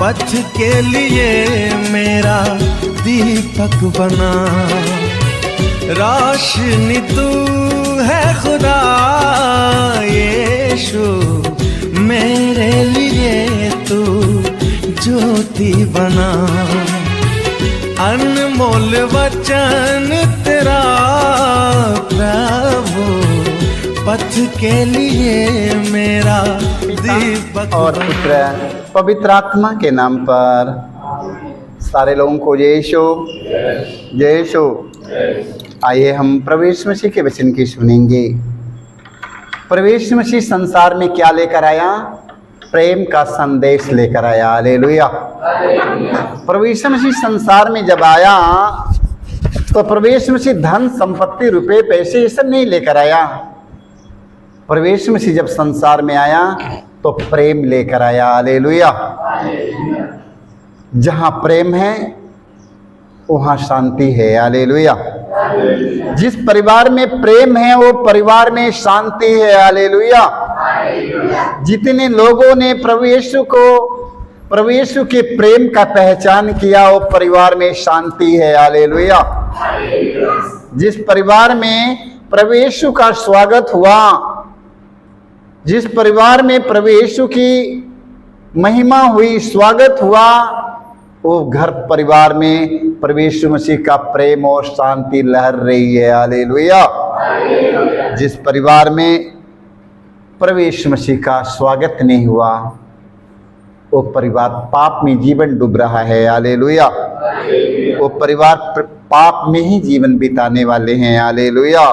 पथ के लिए मेरा दीपक बना। रोशनी तू है खुदा यीशु, मेरे लिए तू ज्योति बना। अनमोल वचन तेरा प्रभु, पथ के लिए मेरा दीपक और पुत्र पवित्र आत्मा के नाम पर सारे लोगों को जय यीशु जय यीशु। आइए हम प्रभु यीशु मसीह के वचन की सुनेंगे। प्रभु यीशु मसीह संसार में क्या लेकर आया? प्रेम का संदेश लेकर आया। हालेलुया। प्रभु यीशु मसीह संसार में जब आया तो प्रभु यीशु मसीह धन संपत्ति रुपए पैसे ये सब नहीं लेकर आया। प्रभु यीशु मसीह जब संसार में आया तो प्रेम लेकर आया। हालेलुया। जहाँ प्रेम है वहाँ शांति है। हालेलुया। जिस परिवार में प्रेम है वो परिवार में शांति है। हालेलुया। जितने लोगों ने प्रभु यीशु के प्रेम का पहचान किया वो परिवार में शांति है। हालेलुया। जिस परिवार में प्रभु यीशु का स्वागत हुआ, जिस परिवार में प्रभु यीशु की महिमा हुई, स्वागत हुआ, वो घर परिवार में प्रभु यीशु मसीह का प्रेम और शांति लहर रही है। हालेलुया। जिस परिवार में प्रभु यीशु मसीह का स्वागत नहीं हुआ वो परिवार पाप में जीवन डूब रहा है। हालेलुया। वो परिवार पाप में ही जीवन बिताने वाले हैं। हालेलुया।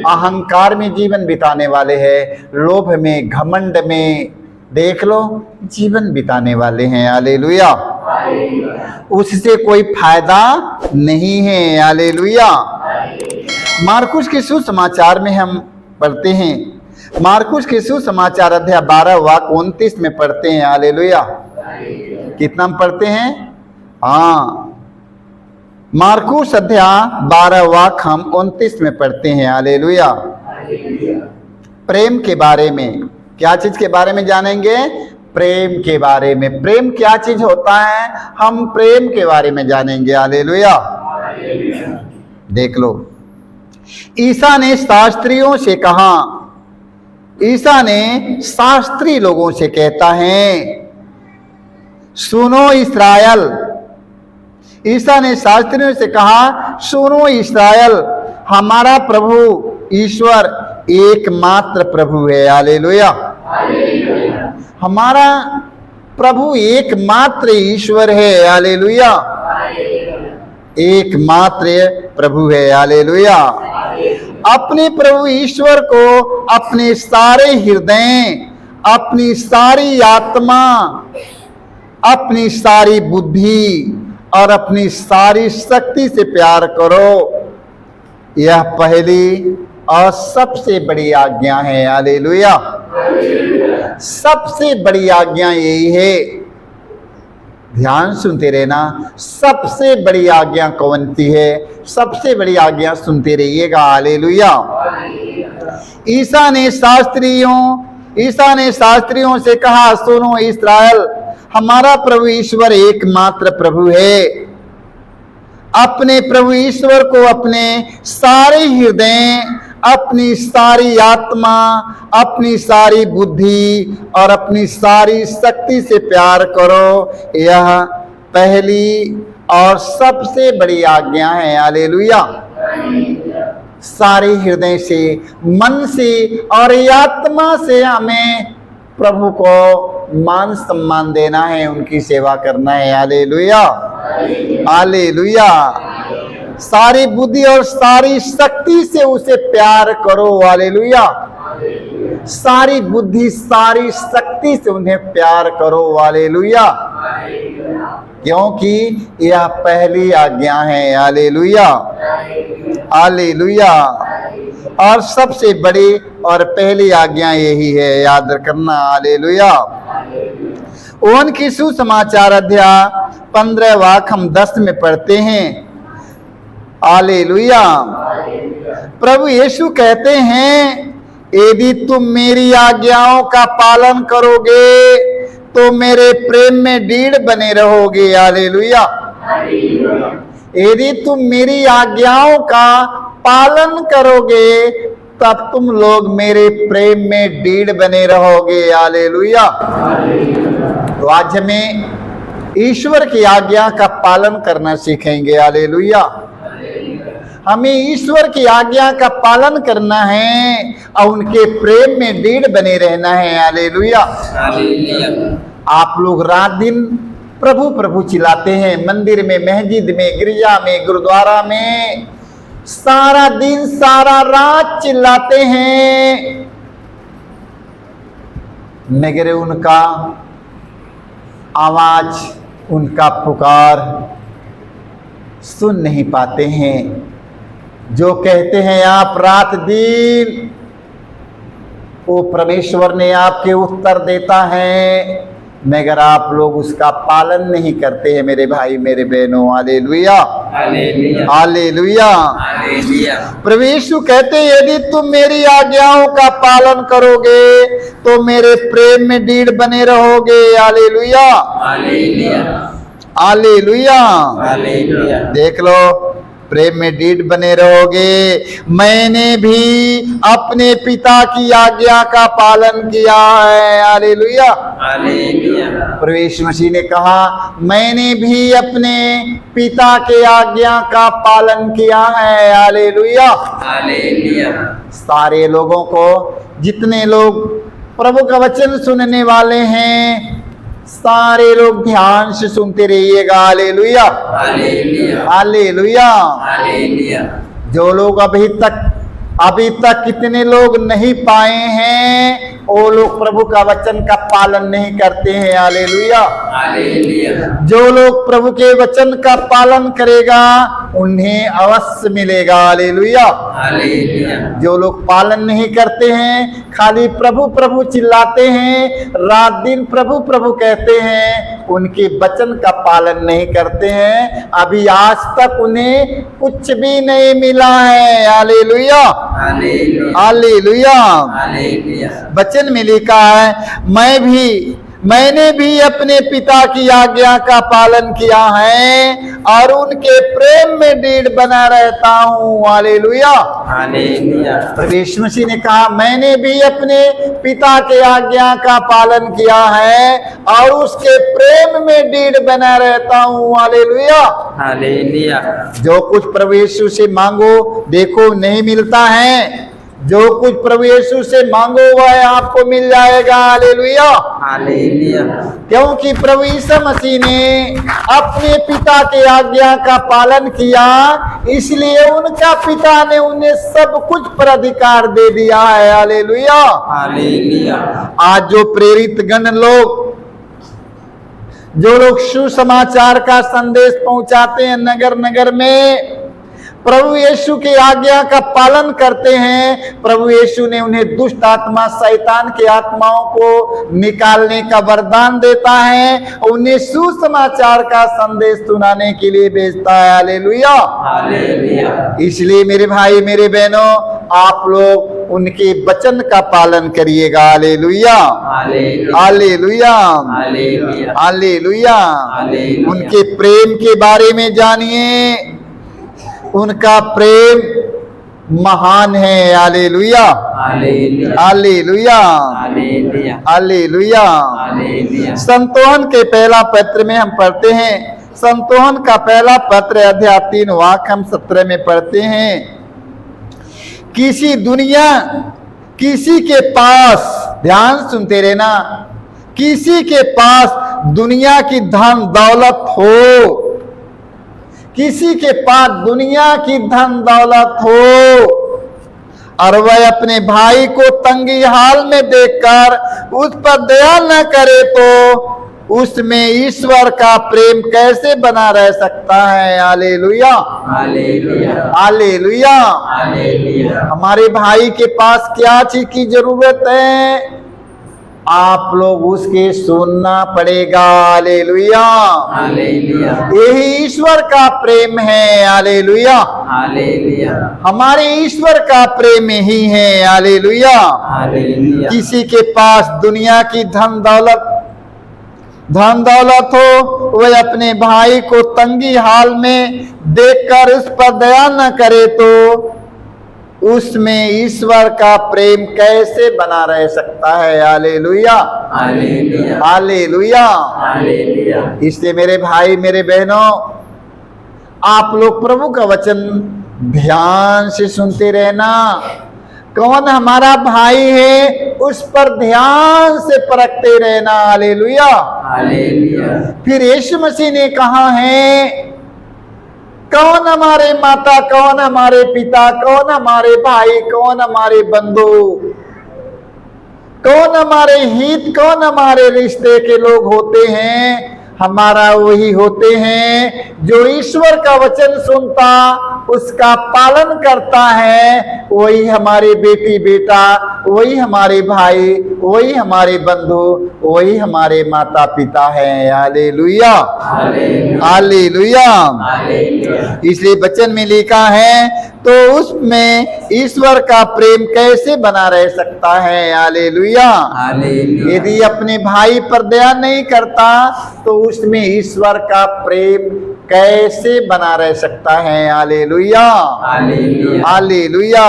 अहंकार में जीवन बिताने वाले हैं, लोभ में, घमंड में देख लो जीवन बिताने वाले हैं। हालेलुया। उससे कोई फायदा नहीं है। हालेलुया। मार्कुस के सुसमाचार में हम पढ़ते हैं, मार्कुस के सुसमाचार अध्याय 12 वाक्य 29 में पढ़ते हैं। हालेलुया। कितना हम पढ़ते हैं? हाँ, मार्कुस अध्याय 12 वाक्य हम 29 में पढ़ते हैं। हालेलुया। प्रेम के बारे में, क्या चीज के बारे में जानेंगे? प्रेम के बारे में। प्रेम क्या चीज होता है, हम प्रेम के बारे में जानेंगे। हालेलुया। देख लो, ईसा ने शास्त्रियों से कहा, ईसा ने शास्त्री लोगों से कहता है, सुनो इस्राएल। ईसा ने शास्त्रियों से कहा, सुनो इस्राएल, हमारा प्रभु ईश्वर एकमात्र प्रभु है। हालेलुया। हमारा प्रभु एकमात्र ईश्वर है। हालेलुया। एकमात्र प्रभु है। हालेलुया। अपने प्रभु ईश्वर को अपने सारे हृदय, अपनी सारी आत्मा, अपनी सारी बुद्धि और अपनी सारी शक्ति से प्यार करो। यह पहली और सबसे बड़ी आज्ञा है। हालेलुया। सबसे बड़ी आज्ञा यही है। ध्यान सुनते रहना, सबसे बड़ी आज्ञा कौन सी है? सबसे बड़ी आज्ञा सुनते रहिएगा। हालेलुया। ईसा ने शास्त्रियों से कहा, सुनो इस्राएल, हमारा प्रभु ईश्वर एकमात्र प्रभु है। अपने प्रभु ईश्वर को अपने सारे हृदय, अपनी सारी आत्मा, अपनी सारी बुद्धि और अपनी सारी शक्ति से प्यार करो। यह पहली और सबसे बड़ी आज्ञा है। हालेलुया। सारे हृदय से, मन से और आत्मा से हमें प्रभु को मान सम्मान देना है, उनकी सेवा करना है। हालेलुया। हालेलुया। सारी बुद्धि और सारी शक्ति से उसे प्यार करो। हालेलुया। सारी बुद्धि, सारी शक्ति से उन्हें प्यार करो। हालेलुया। क्योंकि यह पहली आज्ञा है। हालेलुया। हालेलुया। और सबसे बड़ी और पहली आज्ञा यही है, याद करना। हालेलुया। उनकी सुसमाचार अध्याय 15 वाक्य हम 10 में पढ़ते हैं। हालेलुया। प्रभु यीशु कहते हैं, यदि तुम मेरी आज्ञाओं का पालन करोगे तो मेरे प्रेम में दृढ़ बने रहोगे। हालेलुया। यदि तुम मेरी आज्ञाओं का पालन करोगे तब तुम लोग मेरे प्रेम में दृढ़ बने रहोगे। हालेलुया। तो आज हमें ईश्वर की आज्ञा का पालन करना सीखेंगे। हालेलुया। हमें ईश्वर की आज्ञा का पालन करना है और उनके प्रेम में दृढ़ बने रहना है। हालेलुया। आप लोग रात दिन प्रभु प्रभु चिल्लाते हैं, मंदिर में, मस्जिद में, गिरजा में, गुरुद्वारा में, सारा दिन सारा रात चिल्लाते हैं, मगर उनका आवाज, उनका पुकार सुन नहीं पाते हैं। जो कहते हैं आप रात दिन, वो परमेश्वर ने आपके उत्तर देता है, मगर आप लोग उसका पालन नहीं करते हैं मेरे भाई मेरे बहनों। हालेलुया। हालेलुया। प्रभु यीशु कहते हैं यदि तुम मेरी आज्ञाओं का पालन करोगे तो मेरे प्रेम में दृढ़ बने रहोगे। हालेलुया। हालेलुया। देख लो, प्रेम में दृढ़ बने रहोगे। मैंने भी अपने पिता की आज्ञा का पालन किया है। हालेलुया। प्रभु यीशु मसीह ने कहा, मैंने भी अपने पिता के आज्ञा का पालन किया है। हालेलुया। सारे लोगों को, जितने लोग प्रभु का वचन सुनने वाले हैं, सारे लोग ध्यान से सुनते रहिएगा। हालेलुया। हालेलुया। जो लोग अभी तक कितने लोग नहीं पाए हैं, वो लोग प्रभु का वचन का पालन नहीं करते हैं। हालेलुया। जो लोग प्रभु के वचन का पालन करेगा उन्हें अवश्य मिलेगा। हालेलुया। जो लोग पालन नहीं करते हैं, खाली प्रभु प्रभु चिल्लाते हैं, रात दिन प्रभु प्रभु कहते हैं, उनके वचन का पालन नहीं करते हैं, अभी आज तक उन्हें कुछ भी नहीं मिला है। हालेलुया। हालेलुया। वचन में लिखा है, मैंने भी अपने पिता की आज्ञा का पालन किया है और उनके प्रेम में दृढ़ बना रहता हूँ। हालेलुया। प्रभु यीशु मसीह ने कहा, मैंने भी अपने पिता के आज्ञा का पालन किया है और उसके प्रेम में दृढ़ बना रहता हूँ। हालेलुया। जो कुछ प्रभु यीशु से मांगो, देखो नहीं मिलता है। जो कुछ प्रभु यीशु से मांगो वह आपको मिल जाएगा। हालेलुया। क्योंकि प्रभु यीशु मसीह ने अपने पिता के आज्ञा का पालन किया, इसलिए उनका पिता ने उन्हें सब कुछ पर अधिकार दे दिया है। हालेलुया। आज जो प्रेरित गण लोग, जो लोग सुसमाचार का संदेश पहुंचाते हैं नगर नगर में, प्रभु यीशु की आज्ञा का पालन करते हैं, प्रभु यीशु ने उन्हें दुष्ट आत्मा, शैतान की आत्माओं को निकालने का वरदान देता है, उन्हें सुसमाचार का संदेश सुनाने के लिए भेजता है। हालेलुया। इसलिए मेरे भाई मेरे बहनों, आप लोग उनके वचन का पालन करिएगा। हालेलुया। हालेलुया। हालेलुया। उनके प्रेम के बारे में जानिए, उनका प्रेम महान है। हालेलुया। हालेलुया। हालेलुया। संतोहन के पहला पत्र में हम पढ़ते हैं, संतोहन का पहला पत्र अध्याय 3 वाक्य हम 17 में पढ़ते हैं, किसी के पास, ध्यान सुनते रहना, किसी के पास दुनिया की धन दौलत हो, किसी के पास दुनिया की धन दौलत हो और वह अपने भाई को तंगी हाल में देखकर उस पर दया न करे, तो उसमें ईश्वर का प्रेम कैसे बना रह सकता है। हालेलुया। हालेलुया। हमारे भाई के पास क्या चीज की जरूरत है, आप लोग उसके सुनना पड़ेगा। हालेलुया। यही ईश्वर का प्रेम है। हालेलुया। हमारे ईश्वर का प्रेम ही है। हालेलुया। किसी के पास दुनिया की धन दौलत धन दौलत हो, वह अपने भाई को तंगी हाल में देखकर उस पर दया न करे तो उसमें ईश्वर का प्रेम कैसे बना रह सकता है। Hallelujah, hallelujah, hallelujah. हालेलुया। इसलिए मेरे भाई मेरे बहनों, आप लोग प्रभु का वचन ध्यान से सुनते रहना। कौन हमारा भाई है उस पर ध्यान से परखते रहना। Hallelujah, hallelujah. फिर यीशु मसीह ने कहा है, कौन हमारे माता, कौन हमारे पिता, कौन हमारे भाई, कौन हमारे बंधु, कौन हमारे हित, कौन हमारे रिश्ते के लोग होते हैं। हमारा वही होते हैं जो ईश्वर का वचन सुनता, उसका पालन करता है। वही हमारे बेटी बेटा, वही हमारे भाई, वही हमारे बंधु, वही हमारे माता पिता हैं। Hallelujah, hallelujah. इसलिए वचन में लिखा है, तो उसमें ईश्वर का प्रेम कैसे बना रह सकता है। हालेलुया। यदि अपने भाई पर दया नहीं करता तो उसमें ईश्वर का प्रेम कैसे बना रह सकता है। Hallelujah, hallelujah.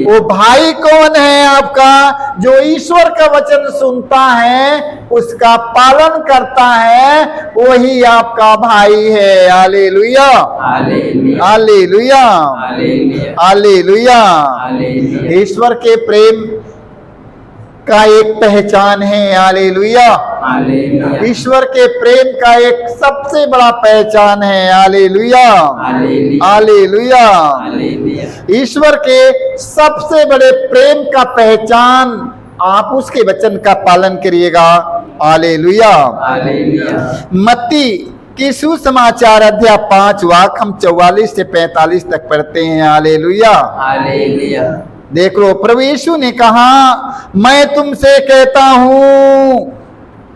वो भाई कौन है आपका? जो ईश्वर का वचन सुनता है, उसका पालन करता है, वही आपका भाई है। Hallelujah, hallelujah, hallelujah. ईश्वर के प्रेम का एक पहचान है। हालेलुया, ईश्वर के प्रेम का एक सबसे बड़ा पहचान है। Hallelujah, hallelujah. ईश्वर के सबसे बड़े प्रेम का पहचान, आप उसके वचन का पालन करिएगा। हालेलुया। मत्ती की सुसमाचार अध्याय 5 वाक्य हम 44 से 45 तक पढ़ते हैं। Hallelujah, hallelujah. देख लो, प्रभु यीशु ने कहा, मैं तुमसे कहता हूं,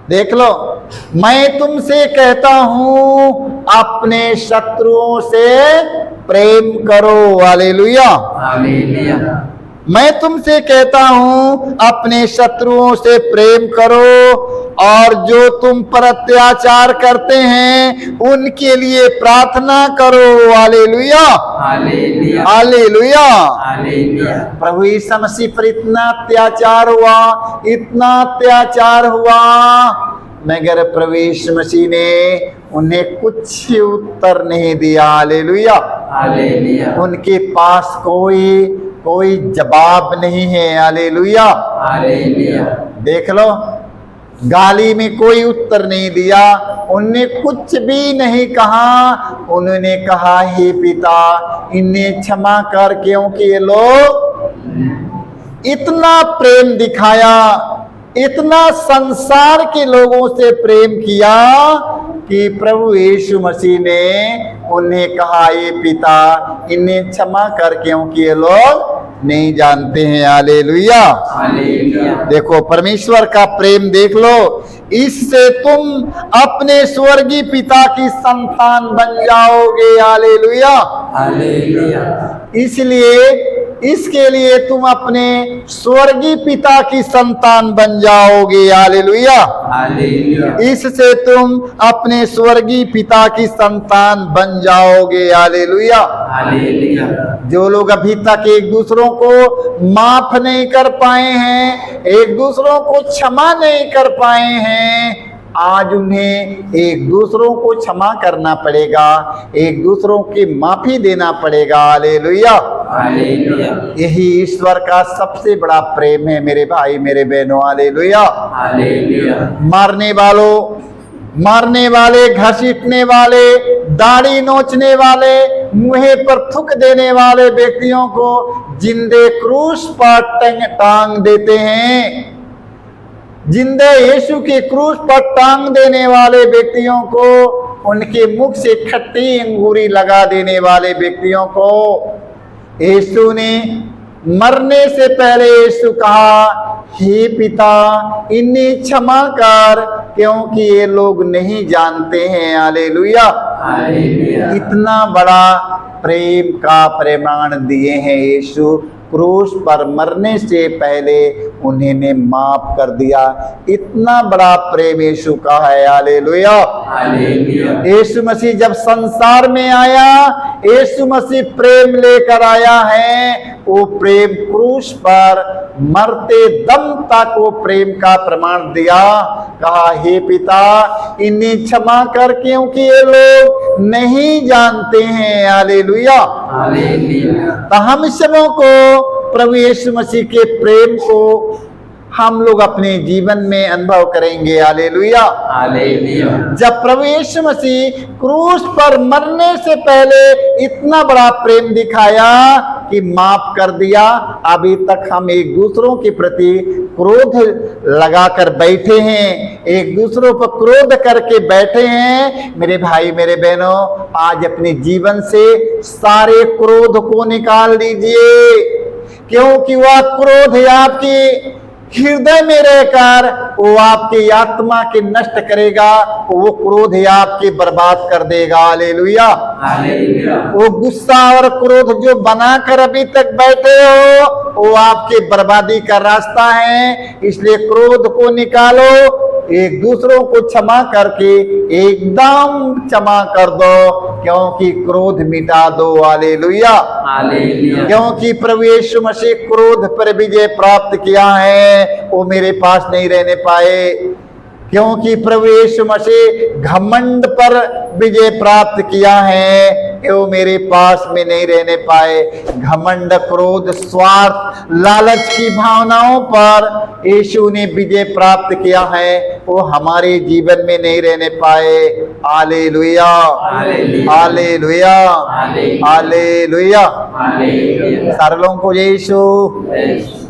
देख लो, मैं तुमसे कहता हूं, अपने शत्रुओं से प्रेम करो। Hallelujah, hallelujah. मैं तुमसे कहता हूं, अपने शत्रुओं से प्रेम करो, और जो तुम पर अत्याचार करते हैं उनके लिए प्रार्थना करो। Hallelujah, hallelujah, hallelujah. हालेलुया। प्रभु यीशु मसीह पर इतना अत्याचार हुआ, इतना अत्याचार हुआ, मगर प्रभु यीशु मसीह ने उन्हें कुछ उत्तर नहीं दिया। Hallelujah, hallelujah. उनके पास कोई जवाब नहीं है। Hallelujah, hallelujah. देख लो, गाली में कोई उत्तर नहीं दिया, उन्होंने कुछ भी नहीं कहा। उन्होंने कहा, हे पिता, इन्हें क्षमा कर, क्योंकि ये लोग इतना प्रेम दिखाया, इतना संसार के लोगों से प्रेम किया कि प्रभु यीशु मसीह ने उन्हें कहा, ये पिता, इन्हें क्षमा कर, क्योंकि ये लोग नहीं जानते हैं। Hallelujah, hallelujah. देखो, परमेश्वर का प्रेम देख लो, इससे तुम अपने स्वर्गीय पिता की संतान बन जाओगे। Hallelujah, hallelujah. इसलिए इसके लिए तुम अपने स्वर्गीय पिता की संतान बन जाओगे। Hallelujah, hallelujah. इससे तुम अपने स्वर्गीय पिता की संतान बन जाओगे। Hallelujah, hallelujah. जो लोग अभी तक एक दूसरों को माफ नहीं कर पाए हैं, एक दूसरों को क्षमा नहीं कर पाए हैं, आज उन्हें एक दूसरों को क्षमा करना पड़ेगा, एक दूसरों की माफी देना पड़ेगा। Hallelujah, hallelujah. यही ईश्वर का सबसे बड़ा प्रेम है मेरे भाई मेरे बहनों। Hallelujah, hallelujah. मारने वाले, घसीटने वाले, दाढ़ी नोचने वाले, मुंह पर थूक देने वाले व्यक्तियों को जिंदे क्रूस पर टांग देते हैं। जिंदे यीशु के क्रूस पर टांग देने वाले व्यक्तियों को, उनके मुख से खट्टी अंगूरी लगा देने वाले व्यक्तियों को यीशु ने मरने से पहले यीशु कहा, हे पिता, इन्हें क्षमा कर, क्योंकि ये लोग नहीं जानते हैं। Hallelujah, hallelujah. इतना बड़ा प्रेम का प्रमाण दिए हैं यीशु क्रूस पर मरने से पहले उन्हें माफ कर दिया। इतना बड़ा प्रेम यीशु का है। हालेलुया। हालेलुया। यीशु मसीह जब संसार में आया, यीशु मसीह प्रेम लेकर आया है। वो प्रेम क्रूस पर मरते दम तक वो प्रेम का प्रमाण दिया। कहा, हे पिता, इन्हें क्षमा कर, क्योंकि ये लोग नहीं जानते हैं। हालेलुया। हालेलुया। तो हम सबों को प्रभु यीशु मसीह के प्रेम को हम लोग अपने जीवन में अनुभव करेंगे। हालेलुया। हालेलुया। जब प्रभु यीशु मसीह क्रूस पर मरने से पहले इतना बड़ा प्रेम दिखाया कि माफ कर दिया, अभी तक हम एक दूसरों के प्रति क्रोध लगाकर बैठे हैं, एक दूसरों पर क्रोध करके बैठे हैं। मेरे भाई, मेरे बहनों, आज अपने जीवन से सारे क्रोध को निकाल दीजिए, क्योंकि वह क्रोध है आपकी हृदय में रहकर वो आपकी आत्मा के नष्ट करेगा। वो क्रोध है आपके बर्बाद कर देगा। हालेलुया। हालेलुया। वो गुस्सा और क्रोध जो बनाकर अभी तक बैठे हो, वो आपके बर्बादी का रास्ता है। इसलिए क्रोध को निकालो, एक दूसरों को क्षमा करके एकदम क्षमा कर दो, क्योंकि क्रोध मिटा दो। हालेलुया। हालेलुया। क्योंकि प्रभु यीशु मसीह क्रोध पर विजय प्राप्त किया है, वो मेरे पास नहीं रहने पाए। क्योंकि प्रभु यीशु मसीह घमंड पर विजय प्राप्त किया है, वो मेरे पास में नहीं रहने पाए। घमंड, क्रोध, स्वार्थ, लालच की भावनाओं पर यीशु ने विजय प्राप्त किया है, वो हमारे जीवन में नहीं रहने पाए। Hallelujah. Hallelujah. Hallelujah. Hallelujah. Hallelujah. Hallelujah. सर्वों को यीशु यीशु।